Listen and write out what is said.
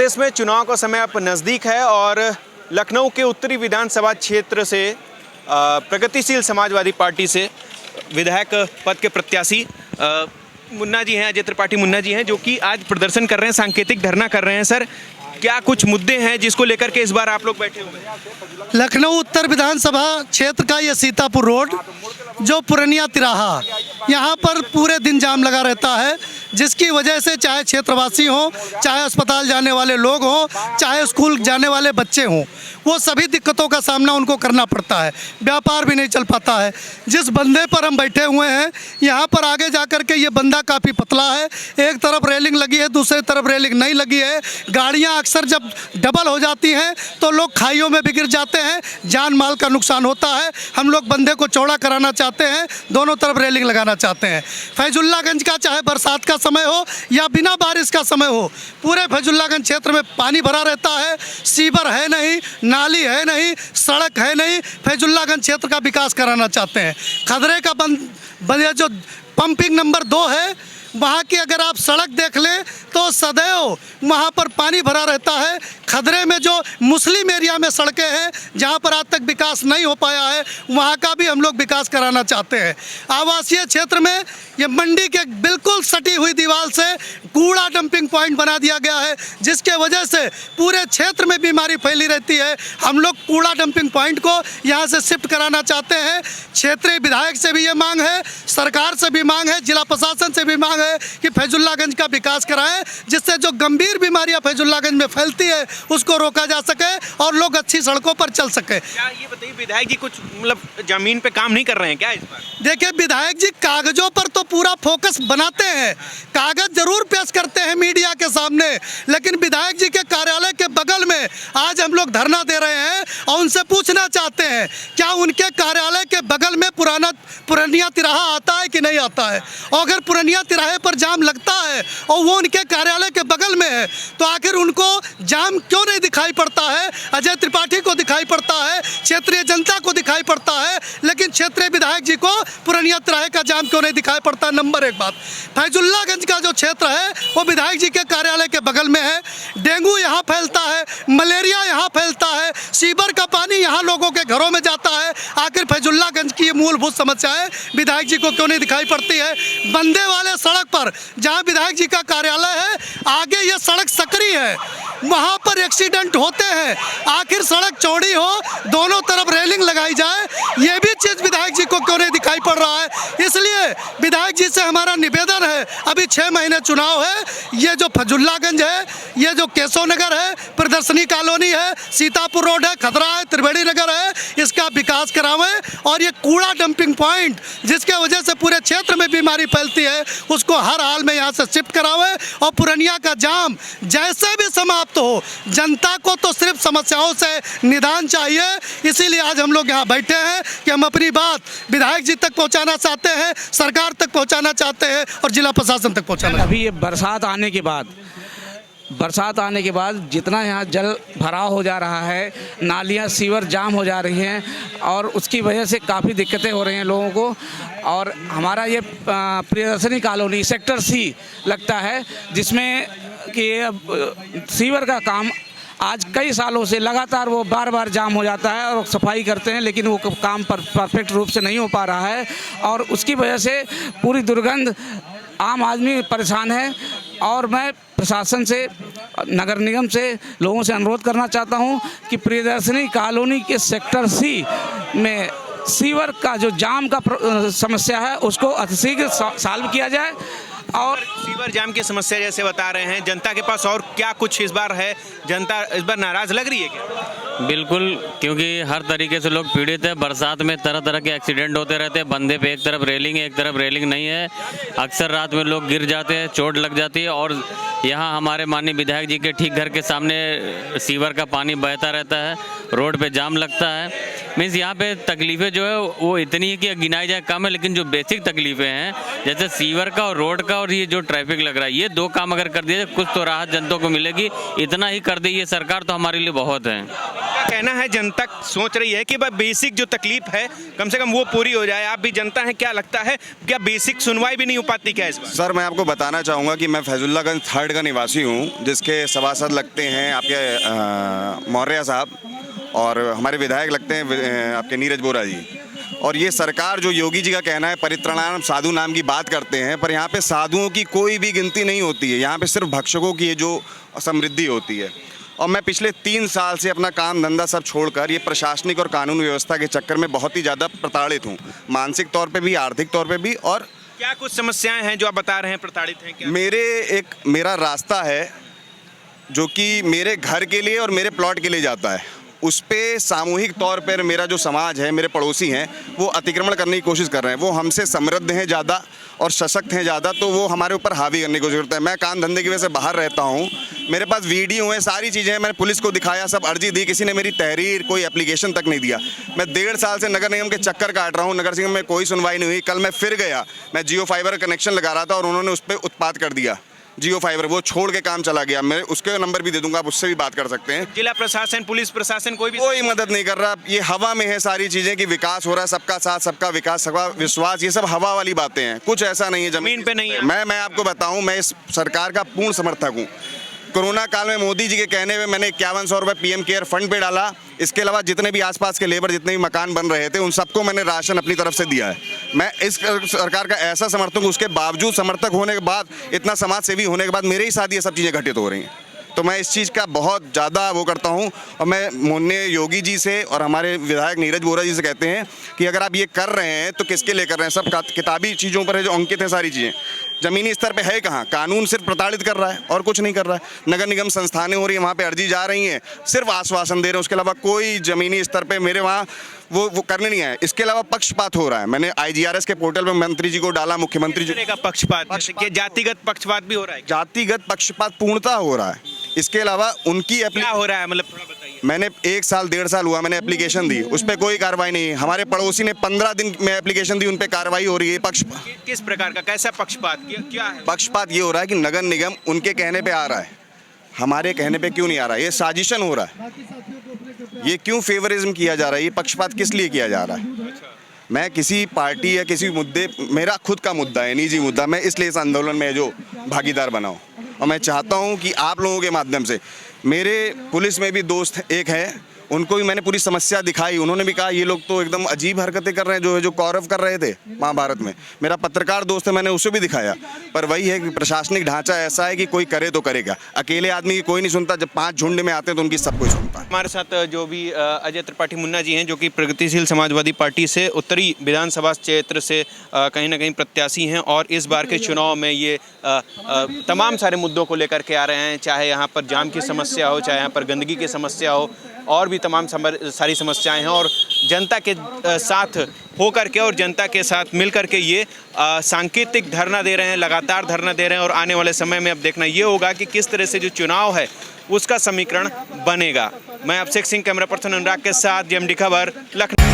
प्रदेश में चुनाव का समय अब नज़दीक है और लखनऊ के उत्तरी विधानसभा क्षेत्र से प्रगतिशील समाजवादी पार्टी से विधायक पद के प्रत्याशी मुन्ना जी हैं, अजय त्रिपाठी मुन्ना जी हैं, जो कि आज प्रदर्शन कर रहे हैं, सांकेतिक धरना कर रहे हैं। सर, क्या कुछ मुद्दे हैं जिसको लेकर के इस बार आप लोग बैठे हुए हैं? लखनऊ उत्तर विधानसभा क्षेत्र का ये सीतापुर रोड जो पुरनिया तिराहा, यहाँ पर पूरे दिन जाम लगा रहता है, जिसकी वजह से चाहे क्षेत्रवासी हों, चाहे अस्पताल जाने वाले लोग हों, चाहे स्कूल जाने वाले बच्चे हों, वो सभी दिक्कतों का सामना उनको करना पड़ता है। व्यापार भी नहीं चल पाता है। जिस बंदे पर हम बैठे हुए हैं, यहाँ पर आगे जा कर के ये बंदा काफ़ी पतला है। एक तरफ रेलिंग लगी है, दूसरी तरफ रेलिंग नहीं लगी है। गाड़ियाँ अक्सर जब डबल हो जाती हैं तो लोग खाइयों में भी गिर जाते हैं, जान माल का नुकसान होता है। हम लोग बंदे को चौड़ा कराना चाहते हैं, दोनों तरफ रेलिंग लगाना चाहते हैं। फैजुल्लागंज का चाहे बरसात का समय हो या बिना बारिश का समय हो, पूरे फैजुल्लागंज क्षेत्र में पानी भरा रहता है। सीवर है नहीं, नाली है नहीं, सड़क है नहीं। फैजुल्लागंज क्षेत्र का विकास कराना चाहते हैं। खदरे का बंद जो पंपिंग नंबर 2 है, वहाँ की अगर आप सड़क देख लें तो सदैव वहाँ पर पानी भरा रहता है। खदरे में जो मुस्लिम एरिया में सड़कें हैं, जहाँ पर आज तक विकास नहीं हो पाया है, वहाँ का भी हम लोग विकास कराना चाहते हैं। आवासीय क्षेत्र में ये मंडी के बिल्कुल सटी हुई दीवार से कूड़ा डंपिंग पॉइंट बना दिया गया है, जिसके वजह से पूरे क्षेत्र में बीमारी फैली रहती है। हम लोग कूड़ा डंपिंग पॉइंट को यहाँ से शिफ्ट कराना चाहते हैं। क्षेत्रीय विधायक से भी ये मांग है, सरकार से भी मांग है, जिला प्रशासन से भी मांग है कि फैजुल्लागंज का विकास कराएं, जिससे जो गंभीर बीमारियां फैजुल्लागंज में फैलती है उसको रोका जा सके और लोग अच्छी सड़कों पर चल सके। क्या ये बताइए, विधायक जी कुछ मतलब जमीन पे काम नहीं कर रहे हैं क्या इस बार? देखिए, विधायक जी कागजों पर तो पूरा फोकस बनाते हैं, कागज जरूर पेश करते हैं मीडिया के सामने, लेकिन विधायक जी के कार्यालय के बगल में आज हम लोग धरना दे रहे हैं और उनसे पूछना चाहते हैं क्या उनके कार्यालय के बगल में पुरनिया तिराहा आता है कि नहीं आता है। और अगर पुरनिया तिराहे पर जाम लगता है और वो उनके कार्यालय के बगल में है, तो आखिर उनको जाम क्यों नहीं दिखाई पड़ता है? अजय त्रिपाठी को दिखाई पड़ता है, क्षेत्रीय जनता को दिखाई पड़ता है, लेकिन क्षेत्रीय विधायक जी को पुरनिया तिराहे का जाम क्यों नहीं दिखाई पड़ता? नंबर एक बात, फैजुल्लागंज का जो क्षेत्र है वो विधायक जी के कार्यालय के बगल में है। डेंगू यहाँ फैलता है, मलेरिया यहाँ फैलता है, सीवर का पानी यहाँ लोगों के घरों में जाता है। आखिर फैजुल्लागंज की ये मूलभूत समस्याएं विधायक जी को क्यों नहीं दिखाई पड़ती है? बंदे वाले सड़क पर जहाँ विधायक जी का कार्यालय है, आगे ये सड़क सकरी है, वहाँ पर एक्सीडेंट होते हैं। आखिर सड़क चौड़ी हो, दोनों तरफ रेलिंग लगाई जाए, ये भी चीज़ विधायक जी को क्यों नहीं दिखाई पड़ रहा है? इसलिए विधायक जी से हमारा निवेदन है, अभी 6 महीने चुनाव है, ये जो फैजुल्लागंज है, ये जो केशव नगर है, प्रदर्शनी कॉलोनी है, सीतापुर रोड है, खदरा है, त्रिवेणी नगर है, इसका विकास करावें और ये कूड़ा डंपिंग पॉइंट जिसके वजह से पूरे क्षेत्र में बीमारी फैलती है, उसको हर हाल में यहाँ से शिफ्ट करावें और पुरनिया का जाम जैसे भी समाप्त हो। जनता को तो सिर्फ समस्याओं से निदान चाहिए। इसीलिए आज हम लोग यहाँ बैठे हैं कि हम अपनी बात विधायक जी तक पहुँचाना चाहते हैं, सरकार तक पहुँचाना चाहते हैं और जिला प्रशासन तक पहुँचाना। अभी ये बरसात आने के बाद जितना यहाँ जल भराव हो जा रहा है, नालियाँ सीवर जाम हो जा रही हैं और उसकी वजह से काफ़ी दिक्कतें हो रही हैं लोगों को। और हमारा ये प्रियदर्शनी कॉलोनी सेक्टर C लगता है, जिसमें कि सीवर का काम आज कई सालों से लगातार वो बार जाम हो जाता है और सफाई करते हैं, लेकिन वो काम परफेक्ट रूप से नहीं हो पा रहा है और उसकी वजह से पूरी दुर्गंध, आम आदमी परेशान है। और मैं प्रशासन से, नगर निगम से लोगों से अनुरोध करना चाहता हूं कि प्रियदर्शनी कॉलोनी के सेक्टर C में सीवर का जो जाम का समस्या है उसको अतिशीघ्र सॉल्व किया जाए। और सीवर जाम की समस्या जैसे बता रहे हैं, जनता के पास और क्या कुछ इस बार है? जनता इस बार नाराज लग रही है क्या? बिल्कुल, क्योंकि हर तरीके से लोग पीड़ित है। बरसात में तरह तरह के एक्सीडेंट होते रहते हैं। बंदे पे एक तरफ रेलिंग है, एक तरफ रेलिंग नहीं है। अक्सर रात में लोग गिर जाते हैं, चोट लग जाती है। और यहाँ हमारे माननीय विधायक जी के ठीक घर के सामने सीवर का पानी बहता रहता है, रोड पे जाम लगता है। मीन्स यहाँ पे तकलीफ़ें जो है वो इतनी है कि गिनाई जाए कम है, लेकिन जो बेसिक तकलीफ़ें हैं जैसे सीवर का और रोड का और ये जो ट्रैफिक लग रहा है, ये 2 काम अगर कर दिए कुछ तो राहत जनता को मिलेगी। इतना ही कर दी ये सरकार तो हमारे लिए बहुत है। कहना है जनता सोच रही है कि भाई बेसिक जो तकलीफ है कम से कम वो पूरी हो जाए। आप भी जनता है, क्या लगता है क्या बेसिक सुनवाई भी नहीं हो पाती क्या इस बार? सर मैं आपको बताना चाहूँगा कि मैं फैजुल्लागंज 3rd का निवासी हूँ, जिसके सभासद लगते हैं आपके मौर्य साहब और हमारे विधायक लगते हैं आपके नीरज बोरा जी। और ये सरकार जो योगी जी का कहना है परित्राणाम साधु नाम की बात करते हैं, पर यहाँ पे साधुओं की कोई भी गिनती नहीं होती है। यहाँ पे सिर्फ भक्षकों की जो समृद्धि होती है। और मैं पिछले 3 साल से अपना काम धंधा सब छोड़कर ये प्रशासनिक और कानून व्यवस्था के चक्कर में बहुत ही ज़्यादा प्रताड़ित हूँ, मानसिक तौर पे भी, आर्थिक तौर पे भी। और क्या कुछ समस्याएं हैं जो आप बता रहे हैं प्रताड़ित हैं क्या? मेरा रास्ता है जो कि मेरे घर के लिए और मेरे प्लॉट के लिए जाता है, उस पे सामूहिक तौर पर मेरा जो समाज है, मेरे पड़ोसी हैं, वो अतिक्रमण करने की कोशिश कर रहे हैं। वो हमसे समृद्ध हैं ज़्यादा और सशक्त हैं ज़्यादा, तो वो हमारे ऊपर हावी करने की कोशिश करते हैं। मैं काम धंधे की वजह से बाहर रहता हूँ, मेरे पास वीडियो है, सारी चीज़ें हैं, मैंने पुलिस को दिखाया, सब अर्जी दी, किसी ने मेरी तहरीर कोई एप्लीकेशन तक नहीं दिया। मैं 1.5 साल से नगर निगम के चक्कर काट रहा हूँ, नगर निगम में कोई सुनवाई नहीं हुई। कल मैं फिर गया, मैं जियो फाइबर कनेक्शन लगा रहा था और उन्होंने उस पर उत्पात कर दिया, जियो फाइबर वो छोड़ के काम चला गया। मैं उसके नंबर भी दे दूंगा, आप उससे भी बात कर सकते हैं। जिला प्रशासन, पुलिस प्रशासन कोई मदद नहीं कर रहा। ये हवा में है सारी चीजें कि विकास हो रहा है, सबका साथ, सबका विकास, सबका विश्वास, ये सब हवा वाली बातें हैं, कुछ ऐसा नहीं है जमीन पे नहीं है। मैं आपको बताऊं, मैं इस सरकार का पूर्ण समर्थक हूँ। कोरोना काल में मोदी जी के कहने में मैंने 5100 रुपये PM केयर फंड पे डाला। इसके अलावा जितने भी आसपास के लेबर, जितने भी मकान बन रहे थे, उन सबको मैंने राशन अपनी तरफ से दिया है। मैं इस सरकार का ऐसा समर्थक हूँ, उसके बावजूद, समर्थक होने के बाद, इतना समाज सेवी होने के बाद मेरे ही साथ ये सब चीज़ें घटित हो रही हैं। तो मैं इस चीज़ का बहुत ज़्यादा वो करता हूँ। और मैं माननीय योगी जी से और हमारे विधायक नीरज बोरा जी से कहते हैं कि अगर आप ये कर रहे हैं तो किसके लिए कर रहे हैं? सब किताबी चीज़ों पर है जो अंकित हैं सारी चीज़ें, ज़मीनी स्तर पे है कहाँ? कानून सिर्फ प्रताड़ित कर रहा है और कुछ नहीं कर रहा है। नगर निगम संस्थानें हो रही हैं, वहाँ पे अर्जी जा रही हैं, सिर्फ आश्वासन दे रहे हैं, उसके अलावा कोई ज़मीनी स्तर पे मेरे वहाँ वो करने नहीं आए। इसके अलावा पक्षपात हो रहा है। मैंने IGRS के पोर्टल पे मंत्री जी को डाला, मुख्यमंत्री जी का पक्षपात, जातिगत पक्षपात भी हो रहा है? जातिगत पक्षपात पूर्णतः हो रहा है। इसके अलावा उनकी क्या हो रहा है, मतलब थोड़ा बताइए। मैंने 1 साल 1.5 साल हुआ, मैंने एप्लीकेशन दी, उस पर कोई कार्रवाई नहीं है। हमारे पड़ोसी ने 15 दिन में एप्लीकेशन दी, उन पर कार्रवाई हो रही है। किस प्रकार का, कैसा पक्षपात, क्या है? पक्षपात ये हो रहा है कि नगर निगम उनके कहने पे आ रहा है, हमारे कहने पे क्यों नहीं आ रहा है? ये साजिशन हो रहा है, ये क्यों फेवरिज्म किया जा रहा है? ये पक्षपात किस लिए किया जा रहा है? मैं किसी पार्टी या किसी मुद्दे, मेरा खुद का मुद्दा है, निजी मुद्दा, मैं इसलिए इस आंदोलन में जो भागीदार बना हूँ। और मैं चाहता हूँ कि आप लोगों के माध्यम से, मेरे पुलिस में भी दोस्त एक है, उनको भी मैंने पूरी समस्या दिखाई। उन्होंने भी कहा ये लोग तो एकदम अजीब हरकतें कर रहे हैं, जो कौरव कर रहे थे महाभारत में। मेरा पत्रकार दोस्त है, मैंने उसे भी दिखाया। पर वही है कि प्रशासनिक ढांचा ऐसा है कि कोई करे तो करेगा, अकेले आदमी की कोई नहीं सुनता। जब 5 झुंड में आते हैं तो उनकी सब कोई सुनता है। हमारे साथ जो भी अजय त्रिपाठी मुन्ना जी हैं, जो कि प्रगतिशील समाजवादी पार्टी से उत्तरी विधानसभा क्षेत्र से कहीं ना कहीं प्रत्याशी हैं और इस बार के चुनाव में ये तमाम सारे मुद्दों को लेकर के आ रहे हैं। चाहे यहाँ पर जाम की समस्या हो, चाहे यहाँ पर गंदगी की समस्या हो, और भी तमाम सारी समस्याएं हैं। और जनता के साथ होकर के और जनता के साथ मिल कर के ये सांकेतिक धरना दे रहे हैं, लगातार धरना दे रहे हैं। और आने वाले समय में अब देखना ये होगा कि किस तरह से जो चुनाव है उसका समीकरण बनेगा। मैं अभिषेक सिंह, कैमरा पर्सन अनुराग के साथ, GMD खबर, लखनऊ।